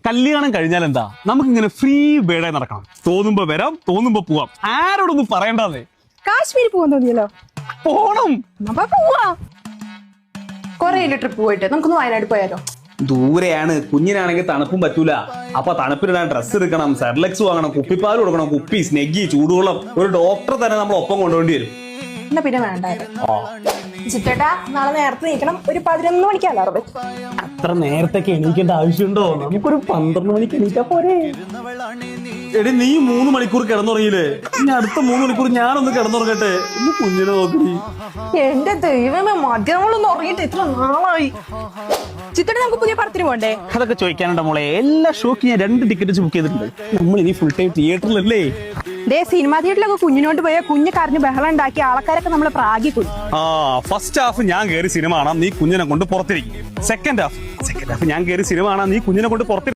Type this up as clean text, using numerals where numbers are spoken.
കല്യാണം കഴിഞ്ഞാൽ എന്താ നമുക്കിങ്ങനെ ഫ്രീ ബേഡായി നടക്കണം. തോന്നുമ്പോ വരാം, തോന്നുമ്പോ പോവാം, ആരോടൊന്നും പറയണ്ടാന്നേ. കാശ്മീർ പോകാൻ തോന്നിയല്ലോ, പോണം. അപ്പൊ പോവാ. കൊറേ ട്രിപ്പ് പോയിട്ട് നമുക്കൊന്ന് വയനാട് പോയാലോ? ദൂരെയാണ്, കുഞ്ഞിനാണെങ്കിൽ തണുപ്പും പറ്റൂല. അപ്പൊ തണുപ്പിനിടാൻ ഡ്രസ്സ് എടുക്കണം, സെർലക്സ് വാങ്ങണം, കുപ്പിപ്പാൽ കൊടുക്കണം, കുപ്പി, സ്നെഗ്ഗി, ചൂടുവെള്ളം, ഒരു ഡോക്ടറെ തന്നെ നമ്മൾ ഒപ്പം കൊണ്ടുപോണ്ടി വരും. എന്നാ പിന്നെ വേണ്ടായിരുന്നു. ചിറ്റേട്ടാ, നാളെ നേരത്തെ നീക്കണം. ഒരു 11 മണിക്ക് അലാറം വെച്ചു. അത്ര നേരത്തൊക്കെ എണീക്കേണ്ട ആവശ്യമുണ്ടോ? നമുക്കൊരു 12 മണിക്ക് എണീറ്റാ പോരെ? എടി, നീ 3 മണിക്കൂർ കിടന്നുറങ്ങിയില്ലേ? ഇനി അടുത്ത 3 മണിക്കൂർ ഞാനൊന്ന് കിടന്നുറങ്ങട്ടെ. ഒന്ന് കുഞ്ഞിനെ നോക്കി. എന്റെ ദൈവമേ, മദ്യമൊന്നും ഉറങ്ങിയിട്ട് എത്ര നാളായി. ചിറ്റേട്ടാ, നമുക്ക് പുതിയ പടത്തിന് പോണ്ടേ? അതൊക്കെ ചോദിക്കാനുണ്ടോ മോളെ? എല്ലാ ഷോക്ക് ഞാൻ 2 ടിക്കറ്റ് ബുക്ക് ചെയ്തിട്ടുണ്ട്. നമ്മൾ ഇനി ഫുൾ ടൈം തിയേറ്ററിലല്ലേ? ദേ, സിനിമാ തിയേറ്ററിലൊക്കെ കുഞ്ഞിനോട്ട് പോയാൽ കുഞ്ഞ് കരഞ്ഞ് ബഹളം ഉണ്ടാക്കി ആൾക്കാരൊക്കെ നമ്മളെ പ്രാഗിക്കും. ഫസ്റ്റ് ഹാഫ് ഞാൻ കയറി സിനിമ കാണാം, നീ കുഞ്ഞിനെ കൊണ്ട് പുറത്തിരിക്കും. സെക്കൻഡ് ഹാഫ് ഞാൻ കയറി സിനിമ കാണാം, നീ കുഞ്ഞിനെ കൊണ്ട് പുറത്തിരിക്കും.